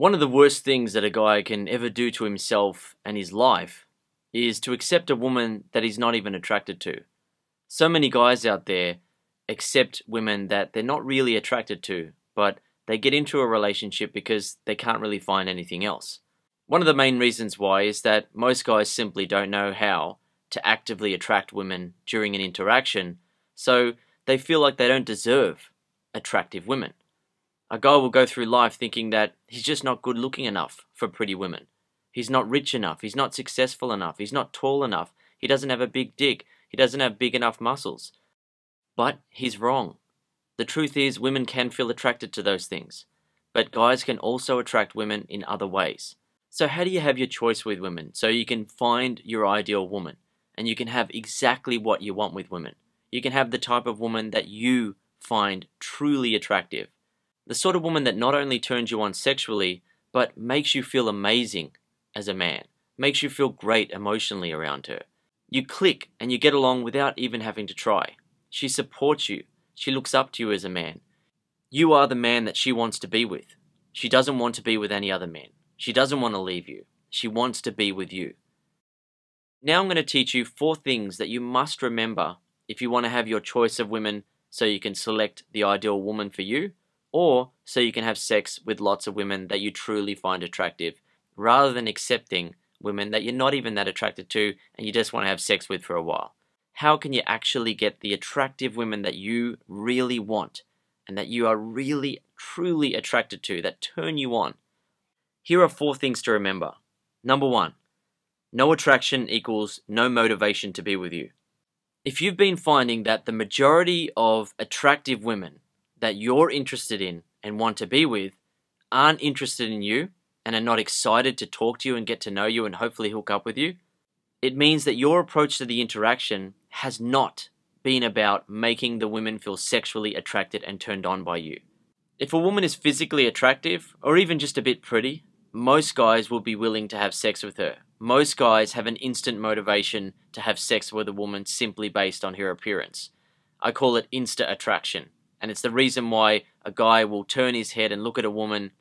One of the worst things that a guy can ever do to himself and his life is to accept a woman that he's not even attracted to. So many guys out there accept women that they're not really attracted to, but they get into a relationship because they can't really find anything else. One of the main reasons why is that most guys simply don't know how to actively attract women during an interaction, so they feel like they don't deserve attractive women. A guy will go through life thinking that he's just not good looking enough for pretty women. He's not rich enough, he's not successful enough, he's not tall enough, he doesn't have a big dick, he doesn't have big enough muscles. But he's wrong. The truth is, women can feel attracted to those things, but guys can also attract women in other ways. So how do you have your choice with women so you can find your ideal woman and you can have exactly what you want with women? You can have the type of woman that you find truly attractive. The sort of woman that not only turns you on sexually, but makes you feel amazing as a man, makes you feel great emotionally around her. You click and you get along without even having to try. She supports you. She looks up to you as a man. You are the man that she wants to be with. She doesn't want to be with any other man. She doesn't want to leave you. She wants to be with you. Now I'm going to teach you 4 things that you must remember if you want to have your choice of women so you can select the ideal woman for you, or so you can have sex with lots of women that you truly find attractive, rather than accepting women that you're not even that attracted to and you just want to have sex with for a while. How can you actually get the attractive women that you really want and that you are really, truly attracted to, that turn you on? Here are 4 things to remember. Number 1, no attraction equals no motivation to be with you. If you've been finding that the majority of attractive women that you're interested in and want to be with aren't interested in you and are not excited to talk to you and get to know you and hopefully hook up with you, it means that your approach to the interaction has not been about making the women feel sexually attracted and turned on by you. If a woman is physically attractive or even just a bit pretty, most guys will be willing to have sex with her. Most guys have an instant motivation to have sex with a woman simply based on her appearance. I call it insta attraction. And it's the reason why a guy will turn his head and look at a woman,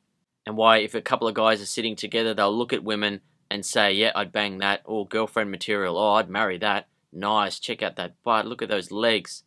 and why if a couple of guys are sitting together, they'll look at women and say, yeah, I'd bang that, or girlfriend material, oh, I'd marry that, nice, check out that butt, look at those legs.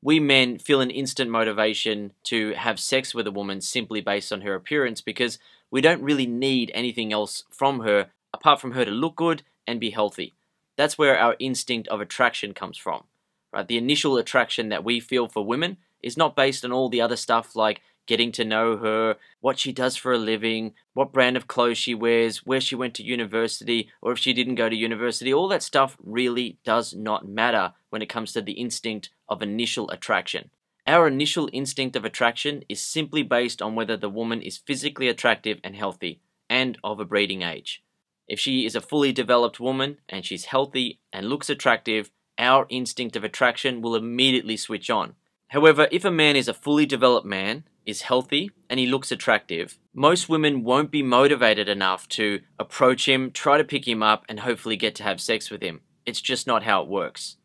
We men feel an instant motivation to have sex with a woman simply based on her appearance because we don't really need anything else from her apart from her to look good and be healthy. That's where our instinct of attraction comes from, right? The initial attraction that we feel for women is not based on all the other stuff like getting to know her, what she does for a living, what brand of clothes she wears, where she went to university, or if she didn't go to university. All that stuff really does not matter when it comes to the instinct of initial attraction. Our initial instinct of attraction is simply based on whether the woman is physically attractive and healthy and of a breeding age. If she is a fully developed woman and she's healthy and looks attractive, our instinct of attraction will immediately switch on. However, if a man is a fully developed man, is healthy, and he looks attractive, most women won't be motivated enough to approach him, try to pick him up, and hopefully get to have sex with him. It's just not how it works.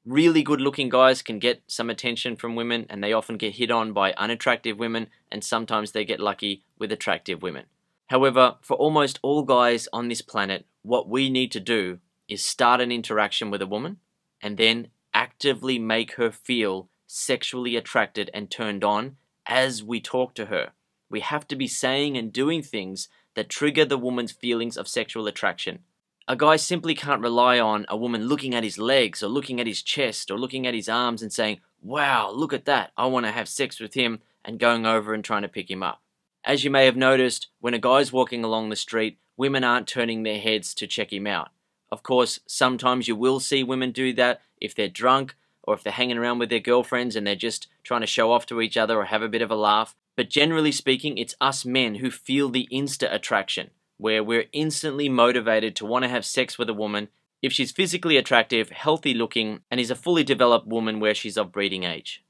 Really good looking guys can get some attention from women, and they often get hit on by unattractive women, and sometimes they get lucky with attractive women. However, for almost all guys on this planet, what we need to do is start an interaction with a woman, and then actively make her feel sexually attracted and turned on as we talk to her. We have to be saying and doing things that trigger the woman's feelings of sexual attraction. A guy simply can't rely on a woman looking at his legs or looking at his chest or looking at his arms and saying, wow, look at that, I want to have sex with him, and going over and trying to pick him up. As you may have noticed, when a guy's walking along the street, women aren't turning their heads to check him out. Of course, sometimes you will see women do that if they're drunk, or if they're hanging around with their girlfriends and they're just trying to show off to each other or have a bit of a laugh. But generally speaking, it's us men who feel the insta attraction, where we're instantly motivated to want to have sex with a woman if she's physically attractive, healthy looking, and is a fully developed woman where she's of breeding age.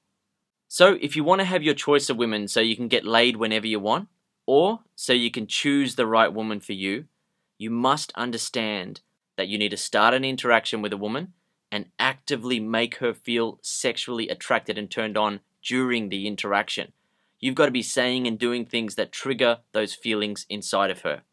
So if you want to have your choice of women so you can get laid whenever you want, or so you can choose the right woman for you, you must understand that you need to start an interaction with a woman and actively make her feel sexually attracted and turned on during the interaction. You've got to be saying and doing things that trigger those feelings inside of her.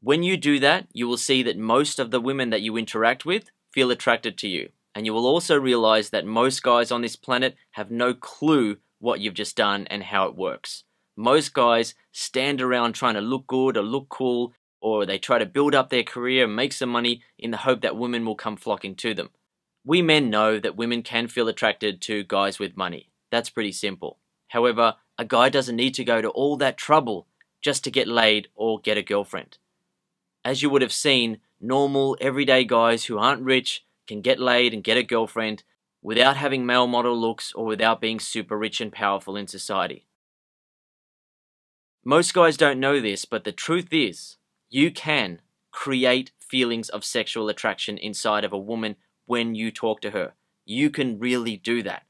When you do that, you will see that most of the women that you interact with feel attracted to you. And you will also realize that most guys on this planet have no clue what you've just done and how it works. Most guys stand around trying to look good or look cool, or they try to build up their career and make some money in the hope that women will come flocking to them. We men know that women can feel attracted to guys with money. That's pretty simple. However, a guy doesn't need to go to all that trouble just to get laid or get a girlfriend. As you would have seen, normal, everyday guys who aren't rich can get laid and get a girlfriend without having male model looks or without being super rich and powerful in society. Most guys don't know this, but the truth is, you can create feelings of sexual attraction inside of a woman when you talk to her. You can really do that.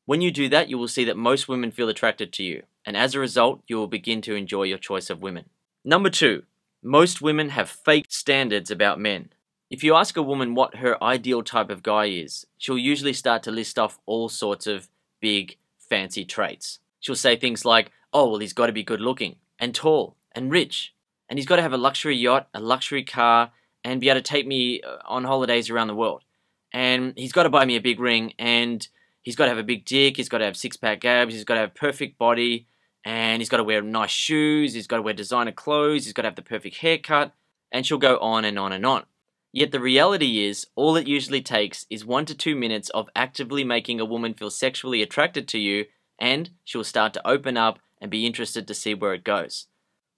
When you do that, you will see that most women feel attracted to you, and as a result, you will begin to enjoy your choice of women. Number 2, most women have fake standards about men. If you ask a woman what her ideal type of guy is, she'll usually start to list off all sorts of big, fancy traits. She'll say things like, oh, well, he's got to be good looking, and tall, and rich, and he's got to have a luxury yacht, a luxury car, and be able to take me on holidays around the world. And he's got to buy me a big ring, and he's got to have a big dick, he's got to have six-pack abs, he's got to have perfect body, and he's got to wear nice shoes, he's got to wear designer clothes, he's got to have the perfect haircut, and she'll go on and on and on. Yet the reality is, all it usually takes is 1 to 2 minutes of actively making a woman feel sexually attracted to you, and she'll start to open up and be interested to see where it goes.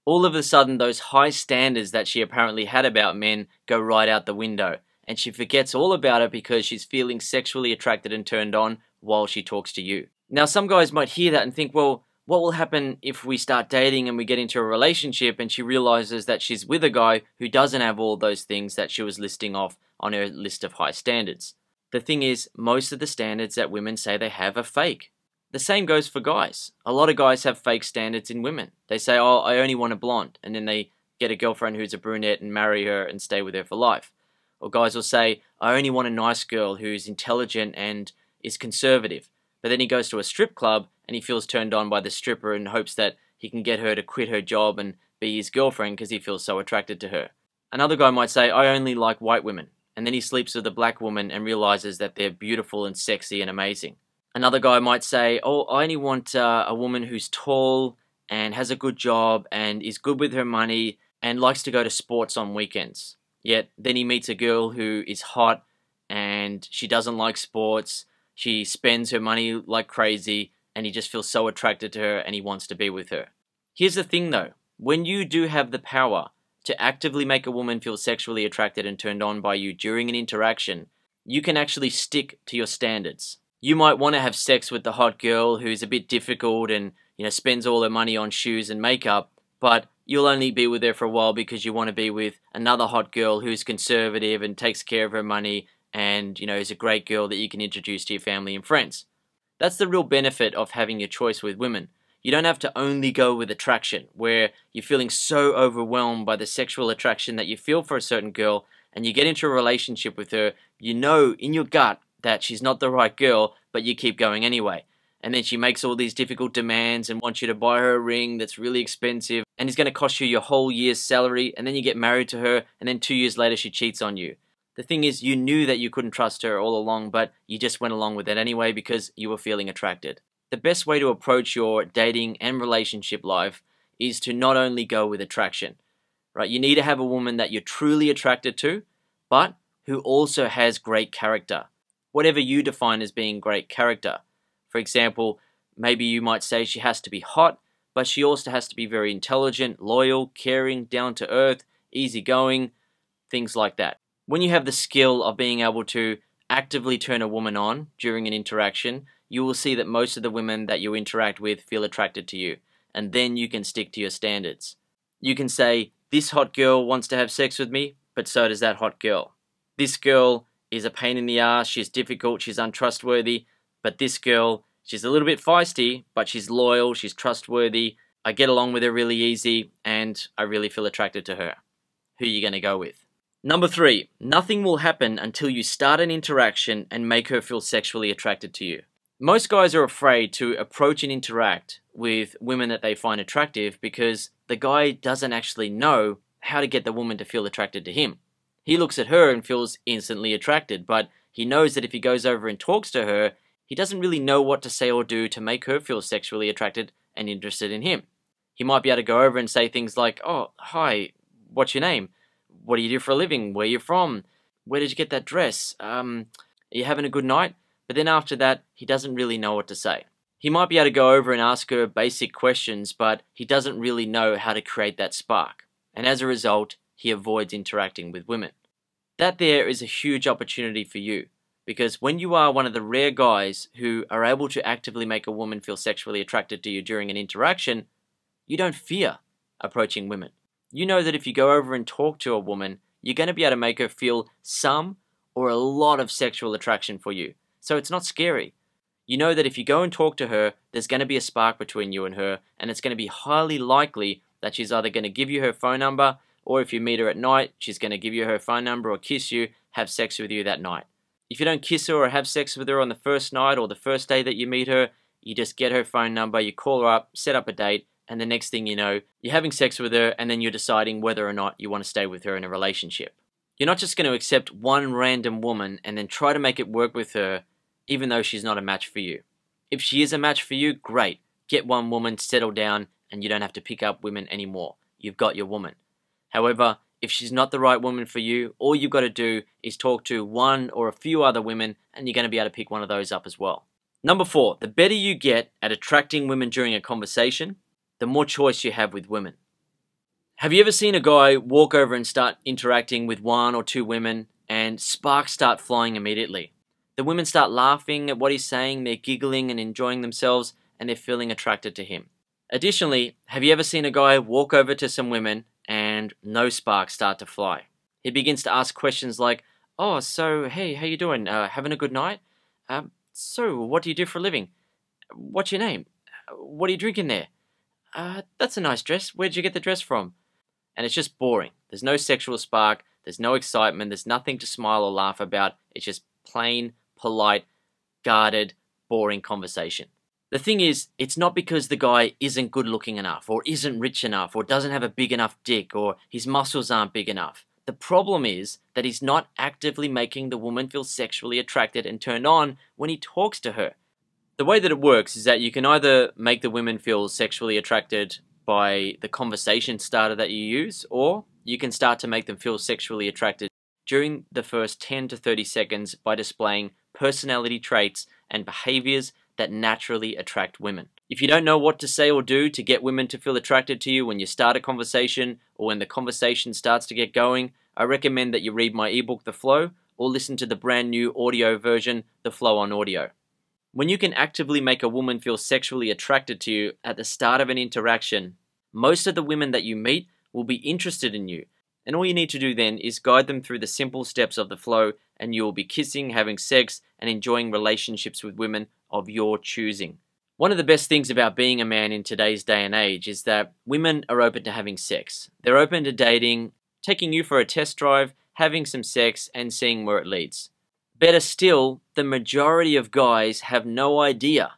All of a sudden, those high standards that she apparently had about men go right out the window, and she forgets all about it because she's feeling sexually attracted and turned on while she talks to you. Now, some guys might hear that and think, well, what will happen if we start dating and we get into a relationship and she realizes that she's with a guy who doesn't have all those things that she was listing off on her list of high standards? The thing is, most of the standards that women say they have are fake. The same goes for guys. A lot of guys have fake standards in women. They say, oh, I only want a blonde, and then they get a girlfriend who's a brunette and marry her and stay with her for life. Or guys will say, I only want a nice girl who's intelligent and is conservative. But then he goes to a strip club and he feels turned on by the stripper and hopes that he can get her to quit her job and be his girlfriend because he feels so attracted to her. Another guy might say, I only like white women. And then he sleeps with a black woman and realizes that they're beautiful and sexy and amazing. Another guy might say, oh, I only want a woman who's tall and has a good job and is good with her money and likes to go to sports on weekends. Yet then he meets a girl who is hot and she doesn't like sports. She spends her money like crazy and he just feels so attracted to her and he wants to be with her. Here's the thing though, when you do have the power to actively make a woman feel sexually attracted and turned on by you during an interaction, you can actually stick to your standards. You might want to have sex with the hot girl who's a bit difficult and spends all her money on shoes and makeup, but you'll only be with her for a while because you want to be with another hot girl who's conservative and takes care of her money and is a great girl that you can introduce to your family and friends. That's the real benefit of having your choice with women. You don't have to only go with attraction, where you're feeling so overwhelmed by the sexual attraction that you feel for a certain girl, and you get into a relationship with her, you know in your gut that she's not the right girl, but you keep going anyway. And then she makes all these difficult demands and wants you to buy her a ring that's really expensive and is going to cost you your whole year's salary, and then you get married to her, and then 2 years later she cheats on you. The thing is, you knew that you couldn't trust her all along, but you just went along with it anyway because you were feeling attracted. The best way to approach your dating and relationship life is to not only go with attraction, right? You need to have a woman that you're truly attracted to, but who also has great character. Whatever you define as being great character. For example, maybe you might say she has to be hot, but she also has to be very intelligent, loyal, caring, down to earth, easygoing, things like that. When you have the skill of being able to actively turn a woman on during an interaction, you will see that most of the women that you interact with feel attracted to you, and then you can stick to your standards. You can say, this hot girl wants to have sex with me, but so does that hot girl. This girl is a pain in the ass, she's difficult, she's untrustworthy, but this girl, she's a little bit feisty, but she's loyal, she's trustworthy, I get along with her really easy, and I really feel attracted to her. Who are you going to go with? Number 3, nothing will happen until you start an interaction and make her feel sexually attracted to you. Most guys are afraid to approach and interact with women that they find attractive because the guy doesn't actually know how to get the woman to feel attracted to him. He looks at her and feels instantly attracted, but he knows that if he goes over and talks to her, he doesn't really know what to say or do to make her feel sexually attracted and interested in him. He might be able to go over and say things like, "Oh, hi, what's your name? What do you do for a living? Where are you from? Where did you get that dress? Are you having a good night?" But then after that, he doesn't really know what to say. He might be able to go over and ask her basic questions, but he doesn't really know how to create that spark. And as a result, he avoids interacting with women. That there is a huge opportunity for you, because when you are one of the rare guys who are able to actively make a woman feel sexually attracted to you during an interaction, you don't fear approaching women. You know that if you go over and talk to a woman, you're going to be able to make her feel some or a lot of sexual attraction for you. So it's not scary. You know that if you go and talk to her, there's going to be a spark between you and her, and it's going to be highly likely that she's either going to give you her phone number, or if you meet her at night, she's going to give you her phone number or kiss you, have sex with you that night. If you don't kiss her or have sex with her on the first night or the first day that you meet her, you just get her phone number, you call her up, set up a date, and the next thing you know, you're having sex with her, and then you're deciding whether or not you want to stay with her in a relationship. You're not just going to accept one random woman and then try to make it work with her, even though she's not a match for you. If she is a match for you, great. Get one woman, settle down, and you don't have to pick up women anymore. You've got your woman. However, if she's not the right woman for you, all you've got to do is talk to one or a few other women, and you're going to be able to pick one of those up as well. Number 4, the better you get at attracting women during a conversation, the more choice you have with women. Have you ever seen a guy walk over and start interacting with one or two women and sparks start flying immediately? The women start laughing at what he's saying, they're giggling and enjoying themselves, and they're feeling attracted to him. Additionally, have you ever seen a guy walk over to some women and no sparks start to fly? He begins to ask questions like, "Oh, so, hey, how you doing? Having a good night? So, what do you do for a living? What's your name? What are you drinking there? That's a nice dress. Where'd you get the dress from?" And it's just boring. There's no sexual spark, there's no excitement, there's nothing to smile or laugh about. It's just plain, polite, guarded, boring conversation. The thing is, it's not because the guy isn't good looking enough, or isn't rich enough, or doesn't have a big enough dick, or his muscles aren't big enough. The problem is that he's not actively making the woman feel sexually attracted and turned on when he talks to her. The way that it works is that you can either make the women feel sexually attracted by the conversation starter that you use, or you can start to make them feel sexually attracted during the first 10 to 30 seconds by displaying personality traits and behaviors that naturally attract women. If you don't know what to say or do to get women to feel attracted to you when you start a conversation or when the conversation starts to get going, I recommend that you read my ebook, The Flow, or listen to the brand new audio version, The Flow on Audio. When you can actively make a woman feel sexually attracted to you at the start of an interaction, most of the women that you meet will be interested in you. And all you need to do then is guide them through the simple steps of the flow, and you will be kissing, having sex, and enjoying relationships with women of your choosing. One of the best things about being a man in today's day and age is that women are open to having sex. They're open to dating, taking you for a test drive, having some sex, and seeing where it leads. Better still, the majority of guys have no idea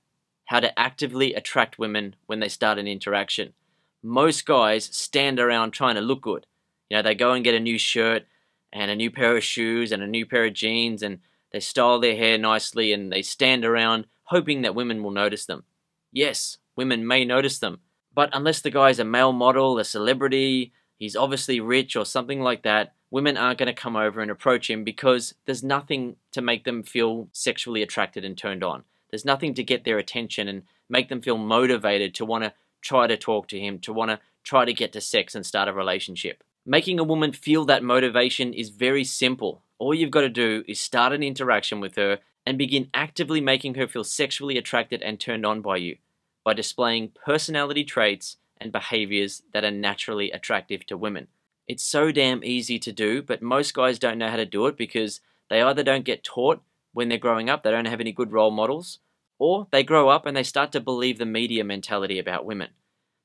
how to actively attract women when they start an interaction. Most guys stand around trying to look good. You know, they go and get a new shirt and a new pair of shoes and a new pair of jeans, and they style their hair nicely, and they stand around hoping that women will notice them. Yes, women may notice them, but unless the guy's a male model, a celebrity, he's obviously rich or something like that, women aren't going to come over and approach him because there's nothing to make them feel sexually attracted and turned on. There's nothing to get their attention and make them feel motivated to want to try to talk to him, to want to try to get to sex and start a relationship. Making a woman feel that motivation is very simple. All you've got to do is start an interaction with her and begin actively making her feel sexually attracted and turned on by you by displaying personality traits and behaviors that are naturally attractive to women. It's so damn easy to do, but most guys don't know how to do it because they either don't get taught when they're growing up, they don't have any good role models, or they grow up and they start to believe the media mentality about women.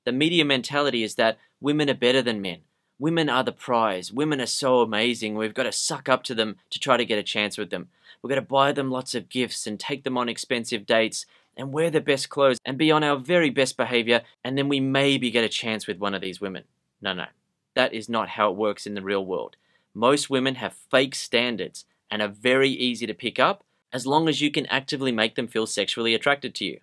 The media mentality is that women are better than men. Women are the prize. Women are so amazing. We've got to suck up to them to try to get a chance with them. We've got to buy them lots of gifts and take them on expensive dates and wear the best clothes and be on our very best behavior, and then we maybe get a chance with one of these women. No, no. That is not how it works in the real world. Most women have fake standards and are very easy to pick up as long as you can actively make them feel sexually attracted to you.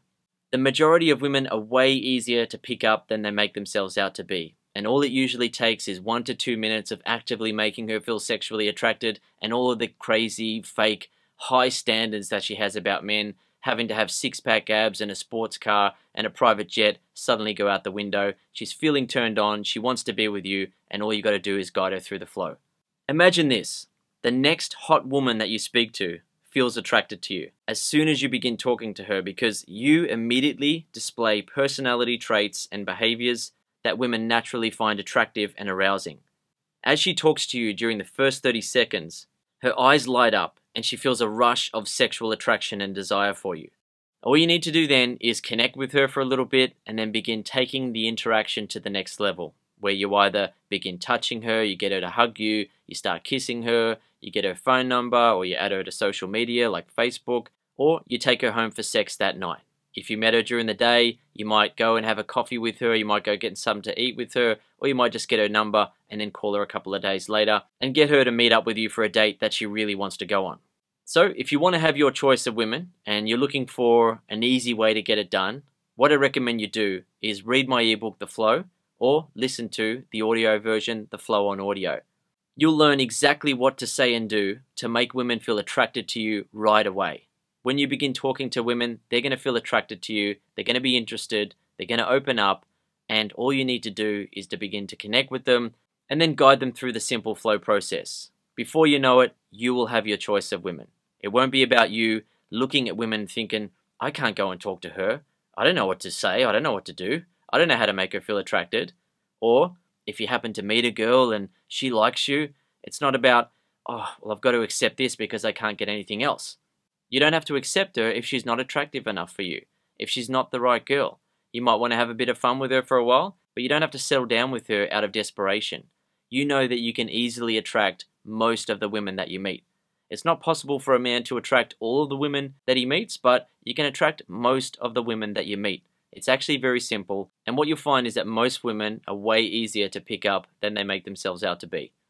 The majority of women are way easier to pick up than they make themselves out to be. And all it usually takes is 1 to 2 minutes of actively making her feel sexually attracted, and all of the crazy, fake, high standards that she has about men, having to have six-pack abs and a sports car and a private jet, suddenly go out the window. She's feeling turned on, she wants to be with you, and all you got to do is guide her through the flow. Imagine this. The next hot woman that you speak to feels attracted to you as soon as you begin talking to her, because you immediately display personality traits and behaviors that women naturally find attractive and arousing. As she talks to you during the first 30 seconds, her eyes light up and she feels a rush of sexual attraction and desire for you. All you need to do then is connect with her for a little bit and then begin taking the interaction to the next level, where you either begin touching her, you get her to hug you, you start kissing her, you get her phone number, or you add her to social media like Facebook, or you take her home for sex that night. If you met her during the day, you might go and have a coffee with her, you might go get something to eat with her, or you might just get her number and then call her a couple of days later and get her to meet up with you for a date that she really wants to go on. So if you want to have your choice of women and you're looking for an easy way to get it done, what I recommend you do is read my ebook, The Flow, or listen to the audio version, The Flow on Audio. You'll learn exactly what to say and do to make women feel attracted to you right away. When you begin talking to women, they're going to feel attracted to you, they're going to be interested, they're going to open up, and all you need to do is to begin to connect with them and then guide them through the simple flow process. Before you know it, you will have your choice of women. It won't be about you looking at women thinking, I can't go and talk to her, I don't know what to say, I don't know what to do, I don't know how to make her feel attracted. Or if you happen to meet a girl and she likes you, it's not about, oh, well, I've got to accept this because I can't get anything else. You don't have to accept her if she's not attractive enough for you, if she's not the right girl. You might want to have a bit of fun with her for a while, but you don't have to settle down with her out of desperation. You know that you can easily attract most of the women that you meet. It's not possible for a man to attract all of the women that he meets, but you can attract most of the women that you meet. It's actually very simple, and what you'll find is that most women are way easier to pick up than they make themselves out to be.